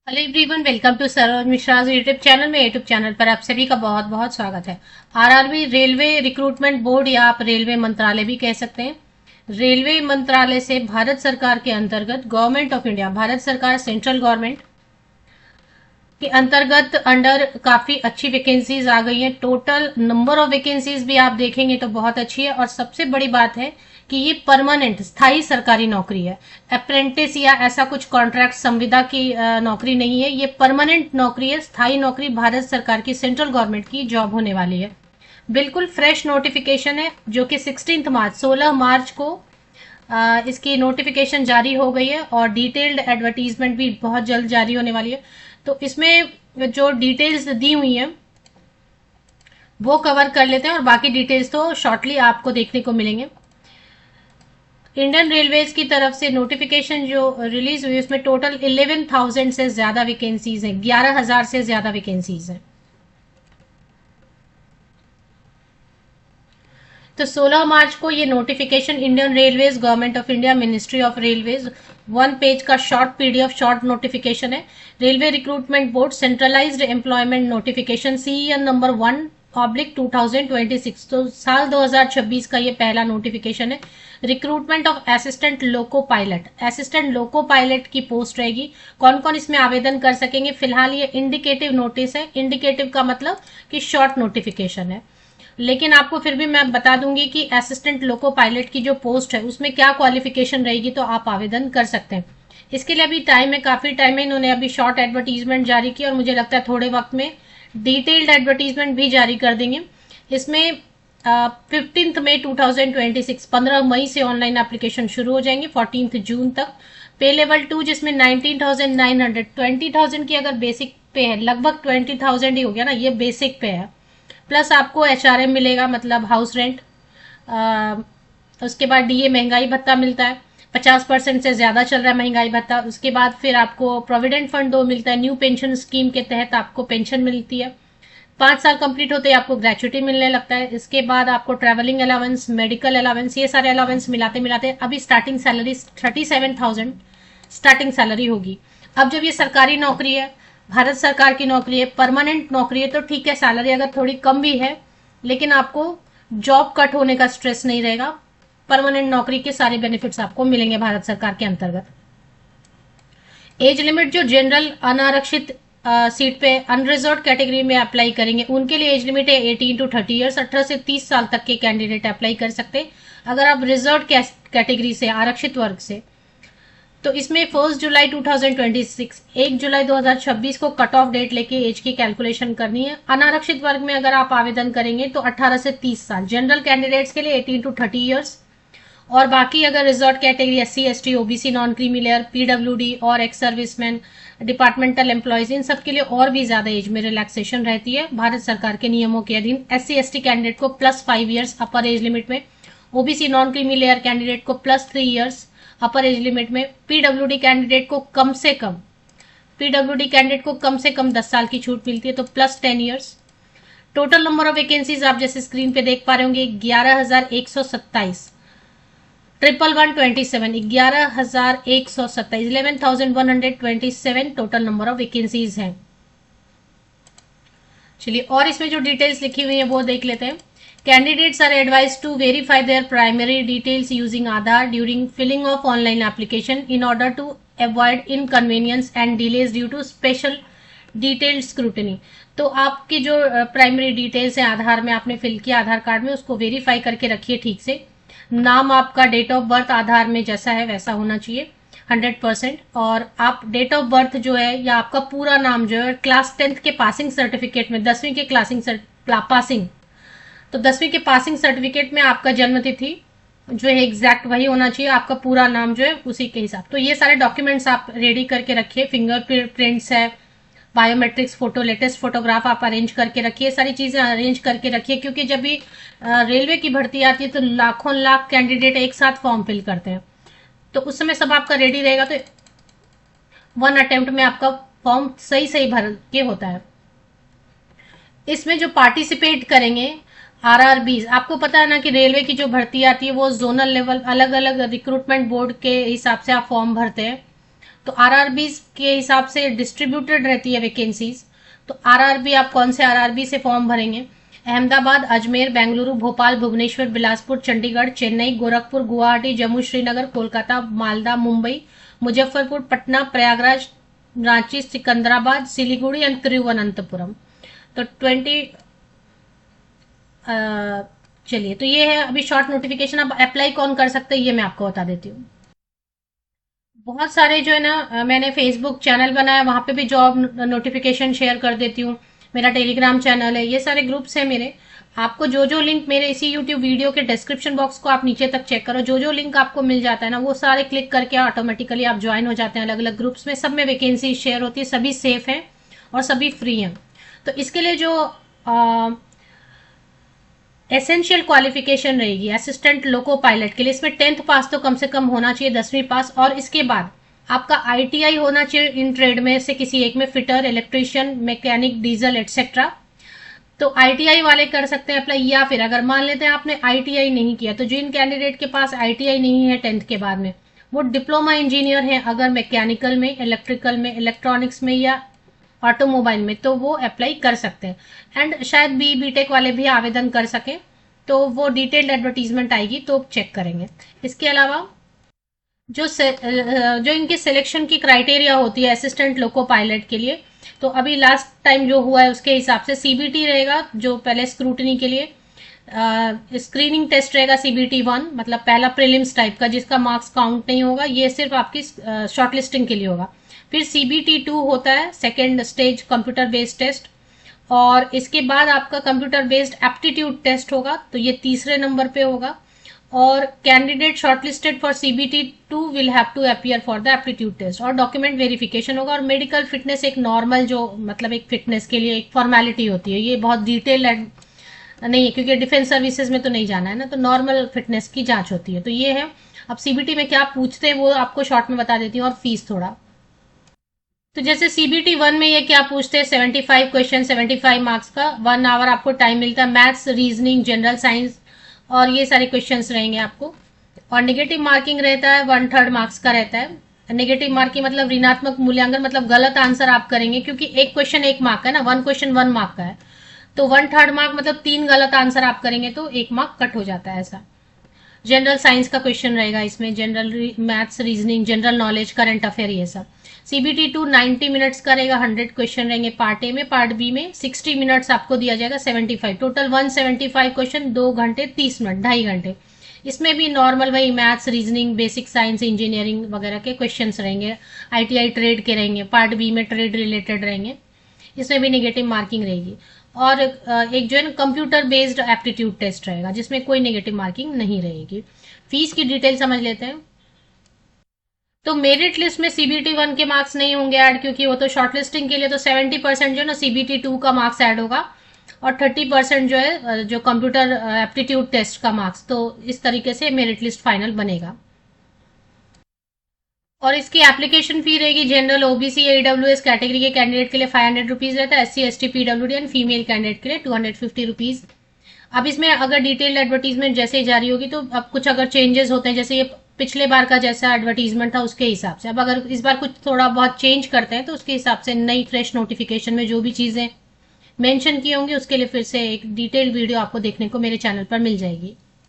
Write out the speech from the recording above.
Hello everyone, welcome to Saroj Mishra YouTube channel में। YouTube channel पर आप सभी का बहुत बहुत स्वागत है। आरआरबी रेलवे रिक्रूटमेंट बोर्ड या आप रेलवे मंत्रालय भी कह सकते हैं। रेलवे मंत्रालय से भारत सरकार के अंतर्गत गवर्नमेंट ऑफ इंडिया, भारत सरकार सेंट्रल गवर्नमेंट के अंतर्गत अंडर काफी अच्छी वैकेंसीज आ गई हैं। टोटल नंबर ऑफ वैकेंसीज भी आप देखेंगे तो बहुत अच्छी है और सबसे बड़ी बात है कि ये परमानेंट स्थायी सरकारी नौकरी है। अप्रेंटिस या ऐसा कुछ कॉन्ट्रैक्ट संविदा की नौकरी नहीं है, ये परमानेंट नौकरी है, स्थायी नौकरी। भारत सरकार की सेंट्रल गवर्नमेंट की जॉब होने वाली है। बिल्कुल फ्रेश नोटिफिकेशन है जो कि 16 मार्च 16 मार्च को इसकी नोटिफिकेशन जारी हो गई है और डिटेल्ड एडवर्टीजमेंट भी बहुत जल्द जारी होने वाली है। तो इसमें जो डिटेल्स दी हुई है वो कवर कर लेते हैं और बाकी डिटेल्स तो शॉर्टली आपको देखने को मिलेंगे। इंडियन रेलवेज की तरफ से नोटिफिकेशन जो रिलीज हुई उसमें टोटल 11,000 से ज्यादा वैकेंसीज हैं, 11,000 से ज्यादा वैकेंसीज हैं। तो 16 मार्च को ये notification Indian railways, government of India, ministry of railways, 1 page का शॉर्ट पीडीएफ शॉर्ट नोटिफिकेशन है। Railway recruitment board centralised employment notification CEN number 1/2026। तो साल 2026 का ये पहला नोटिफिकेशन है। Recruitment of assistant loco pilot, assistant loco pilot की post रहेगी। कौन कौन इसमें आवेदन कर सकेंगे? फिलहाल ये इंडिकेटिव नोटिस है। इंडिकेटिव का मतलब कि शॉर्ट नोटिफिकेशन है, लेकिन आपको फिर भी मैं बता दूंगी कि असिस्टेंट लोको पायलट की जो पोस्ट है उसमें क्या क्वालिफिकेशन रहेगी, तो आप आवेदन कर सकते हैं। इसके लिए अभी टाइम है, काफी टाइम है। इन्होंने अभी शॉर्ट एडवर्टीजमेंट जारी की और मुझे लगता है थोड़े वक्त में डिटेल्ड एडवर्टीजमेंट भी जारी कर देंगे। इसमें 15 मई 2026, 15 मई से ऑनलाइन एप्लीकेशन शुरू हो जाएंगे 14 जून तक। पे लेवल 2 जिसमें 19,900, 20,000 की अगर बेसिक पे है, लगभग 20,000 ही हो गया ना, ये बेसिक पे है। प्लस आपको एचआरएम मिलेगा, मतलब हाउस रेंट। उसके बाद डीए महंगाई भत्ता मिलता है, 50% से ज्यादा चल रहा है महंगाई भत्ता। उसके बाद फिर आपको प्रोविडेंट फंड 2 मिलता है, न्यू पेंशन स्कीम के तहत आपको पेंशन मिलती है। 5 साल कंप्लीट होते ही आपको ग्रेचुटी मिलने लगता है। इसके बाद आपको ट्रेवलिंग अलाउंस, मेडिकल अलाउंस, ये सारे अलाउंस मिलाते मिलाते अभी स्टार्टिंग सैलरी 37,000 स्टार्टिंग सैलरी होगी। अब जब ये सरकारी नौकरी है, भारत सरकार की नौकरी है, परमानेंट नौकरी है, तो ठीक है, सैलरी अगर थोड़ी कम भी है लेकिन आपको जॉब कट होने का स्ट्रेस नहीं रहेगा। परमानेंट नौकरी के सारे बेनिफिट्स आपको मिलेंगे भारत सरकार के अंतर्गत। एज लिमिट जो जनरल अनारक्षित सीट पे अनरिजर्व कैटेगरी में अप्लाई करेंगे उनके लिए एज लिमिट है 18 to 30 ईयर्स। 18 से 30 साल तक के कैंडिडेट अप्लाई कर सकते हैं। अगर आप रिजर्व कैटेगरी से, आरक्षित वर्ग से, तो इसमें 1 जुलाई 2026, 1 जुलाई 2026 को कट ऑफ डेट लेके एज की कैलकुलेशन करनी है। अनारक्षित वर्ग में अगर आप आवेदन करेंगे तो 18 से 30 साल, जनरल कैंडिडेट्स के लिए 18 to 30 ईयर्स, और बाकी अगर reserve category SC, ST, OBC, non creamy layer, PWD और एक्स सर्विसमैन, डिपार्टमेंटल एम्प्लॉयज, इन सब के लिए और भी ज्यादा एज में रिलैक्सेशन रहती है भारत सरकार के नियमों के अधीन। एससी एसटी कैंडिडेट को +5 ईयर्स अपर एज लिमिट में, OBC non creamy layer candidate को +3 ईयर्स अपर एज लिमिट में, पीडब्ल्यूडी कैंडिडेट को कम से कम 10 साल की छूट मिलती है, तो +10 years. Total number of vacancies आप जैसे स्क्रीन पे देख पा रहे होंगे 11,127, 11,127, 11,127, 11,127 टोटल नंबर ऑफ वैकेंसीज हैं। चलिए, और इसमें जो डिटेल्स लिखी हुई है वो देख लेते हैं। Candidates are advised to verify their primary details using Aadhaar during filling of online application in order to avoid inconvenience and delays due to special detailed scrutiny। तो आपकी जो प्राइमरी डिटेल्स है आधार में आपने फिल किया, आधार कार्ड में, उसको verify करके रखिए ठीक से। नाम आपका डेट ऑफ बर्थ आधार में जैसा है वैसा होना चाहिए 100%। और आप डेट ऑफ बर्थ जो है या आपका पूरा नाम जो है क्लास 10th के पासिंग सर्टिफिकेट में, 10वीं के पासिंग, तो 10वीं के पासिंग सर्टिफिकेट में आपका जन्म तिथि जो है एग्जैक्ट वही होना चाहिए, आपका पूरा नाम जो है उसी के हिसाब। तो ये सारे डॉक्यूमेंट्स आप रेडी करके रखिए। फिंगर प्रिंट्स है, बायोमेट्रिक्स फोटो, लेटेस्ट फोटोग्राफ आप अरेंज करके रखिए, सारी चीजें अरेंज करके रखिए, क्योंकि जब भी रेलवे की भर्ती आती है तो लाखों लाख कैंडिडेट एक साथ फॉर्म फिल करते हैं, तो उस समय सब आपका रेडी रहेगा तो 1 अटेम्प्ट में आपका फॉर्म सही भर के होता है। इसमें जो पार्टिसिपेट करेंगे आरआरबी, आपको पता है ना कि रेलवे की जो भर्ती आती है वो जोनल लेवल, अलग अलग रिक्रूटमेंट बोर्ड के हिसाब से आप फॉर्म भरते हैं। तो आरआरबी के हिसाब से डिस्ट्रीब्यूटेड रहती है वैकेंसीज। तो आरआरबी आप कौन से आरआरबी से फॉर्म भरेंगे? अहमदाबाद, अजमेर, बेंगलुरु, भोपाल, भुवनेश्वर, बिलासपुर, चंडीगढ़, चेन्नई, गोरखपुर, गुवाहाटी, जम्मू श्रीनगर, कोलकाता, मालदा, मुंबई, मुजफ्फरपुर, पटना, प्रयागराज, रांची, सिकंदराबाद, सिलीगुड़ी एंड तिरुवनंतपुरम। तो 20 चलिए, तो ये है अभी शॉर्ट नोटिफिकेशन। अब अप्लाई कौन कर सकते हैं ये मैं आपको बता देती हूँ। बहुत सारे जो है ना, मैंने फेसबुक चैनल बनाया, वहां पे भी जॉब नोटिफिकेशन शेयर कर देती हूँ। मेरा टेलीग्राम चैनल है, ये सारे ग्रुप्स हैं मेरे। आपको जो जो लिंक मेरे इसी यूट्यूब वीडियो के डिस्क्रिप्शन बॉक्स को आप नीचे तक चेक करो, जो जो लिंक आपको मिल जाता है ना, वो सारे क्लिक करके ऑटोमेटिकली आप ज्वाइन हो जाते हैं अलग अलग ग्रुप्स में। सब में वैकेंसी शेयर होती है, सभी सेफ हैं और सभी फ्री हैं। तो इसके लिए जो एसेंशियल क्वालिफिकेशन रहेगी असिस्टेंट लोको पायलट के लिए, इसमें 10th पास तो कम से कम होना चाहिए, 10वीं पास। और इसके बाद आपका आईटीआई होना चाहिए इन ट्रेड में से किसी एक में, fitter, electrician, mechanic, diesel etcetera. तो आईटीआई वाले कर सकते हैं अप्लाई। या फिर अगर मान लेते हैं आपने आईटीआई नहीं किया, तो जिन कैंडिडेट के पास आईटीआई नहीं है 10th के बाद में, वो डिप्लोमा इंजीनियर है अगर मैकेनिकल में, इलेक्ट्रिकल में, इलेक्ट्रॉनिक्स में या ऑटोमोबाइल में, तो वो अप्लाई कर सकते हैं। एंड शायद बीटेक वाले भी आवेदन कर सके, तो वो डिटेल्ड एडवर्टीजमेंट आएगी तो चेक करेंगे। इसके अलावा जो इनकी सिलेक्शन की क्राइटेरिया होती है असिस्टेंट लोको पायलट के लिए, तो अभी लास्ट टाइम जो हुआ है उसके हिसाब से सीबीटी रहेगा, जो पहले स्क्रूटनी के लिए स्क्रीनिंग टेस्ट रहेगा सीबीटी 1, मतलब पहला प्रीलिम्स टाइप का जिसका मार्क्स काउंट नहीं होगा, ये सिर्फ आपकी शॉर्टलिस्टिंग के लिए होगा। फिर सीबीटी 2 होता है, second stage computer based test, और इसके बाद आपका कंप्यूटर बेस्ड एप्टीट्यूड टेस्ट होगा, तो ये तीसरे नंबर पे होगा। और candidate shortlisted for CBT 2 will have to appear for the aptitude test, और डॉक्यूमेंट वेरिफिकेशन होगा। और मेडिकल फिटनेस एक नॉर्मल जो मतलब एक फिटनेस के लिए एक फॉर्मेलिटी होती है, ये बहुत डिटेल नहीं है क्योंकि डिफेंस सर्विसेज में तो नहीं जाना है ना, तो नॉर्मल फिटनेस की जांच होती है। तो ये है। अब सीबीटी में क्या पूछते हैं वो आपको शॉर्ट में बता देती हूँ, और फीस थोड़ा। तो जैसे सीबीटी 1 में ये क्या पूछते हैं, 75 क्वेश्चन, 75 मार्क्स का, 1 आवर आपको टाइम मिलता है। मैथ्स, रीजनिंग, जनरल साइंस और ये सारे क्वेश्चंस रहेंगे आपको। और नेगेटिव मार्किंग रहता है, 1/3 मार्क्स का रहता है। नेगेटिव मार्किंग मतलब ऋणात्मक मूल्यांकन, मतलब गलत आंसर आप करेंगे, क्योंकि एक क्वेश्चन 1 मार्क का है ना, 1 क्वेश्चन 1 मार्क का है, तो 1/3 मार्क मतलब 3 गलत आंसर आप करेंगे तो 1 मार्क कट हो जाता है ऐसा। जनरल साइंस का क्वेश्चन रहेगा इसमें, general maths, reasoning, general knowledge, current affair, ये सब। सीबीटी 2 90 मिनट्स का रहेगा, 100 क्वेश्चन रहेंगे पार्ट ए में। पार्ट बी में 60 मिनट्स आपको दिया जाएगा, 75 टोटल, 175 क्वेश्चन, 2 घंटे 30 मिनट, 2.5 घंटे। इसमें भी नॉर्मल वही maths, reasoning, basic science, engineering वगैरह के क्वेश्चंस रहेंगे। आईटीआई ट्रेड के रहेंगे, पार्ट बी में ट्रेड रिलेटेड रहेंगे, इसमें भी नेगेटिव मार्किंग रहेगी। और एक जो है ना कंप्यूटर बेस्ड एप्टीट्यूड टेस्ट रहेगा, जिसमें कोई नेगेटिव मार्किंग नहीं रहेगी। फीस की डिटेल समझ लेते हैं। तो मेरिट लिस्ट में सीबीटी 1 के मार्क्स नहीं होंगे ऐड, क्योंकि वो तो शॉर्टलिस्टिंग के लिए, तो 70% जो है ना सीबीटी 2 का मार्क्स ऐड होगा, और 30% जो है जो कंप्यूटर एप्टीट्यूड टेस्ट का मार्क्स। तो इस तरीके से मेरिट लिस्ट फाइनल बनेगा। और इसकी एप्लीकेशन फी रहेगी, जनरल, ओबीसी, ईडब्ल्यूएस कैटेगरी के कैंडिडेट के लिए 500 रुपीज रहता है, SC, ST, PWD and female candidate के लिए 250 रुपीज। अब इसमें अगर डिटेल्ड एडवर्टीजमेंट जैसे ही जारी होगी, तो अब कुछ अगर चेंजेस होते हैं, जैसे ये पिछले बार का जैसा एडवर्टीजमेंट था उसके हिसाब से, अब अगर इस बार कुछ थोड़ा बहुत चेंज करते हैं तो उसके हिसाब से नई फ्रेश नोटिफिकेशन में जो भी चीजें मेंशन की होंगी उसके लिए फिर से एक डिटेल्ड वीडियो आपको देखने को मेरे चैनल पर मिल जाएगी।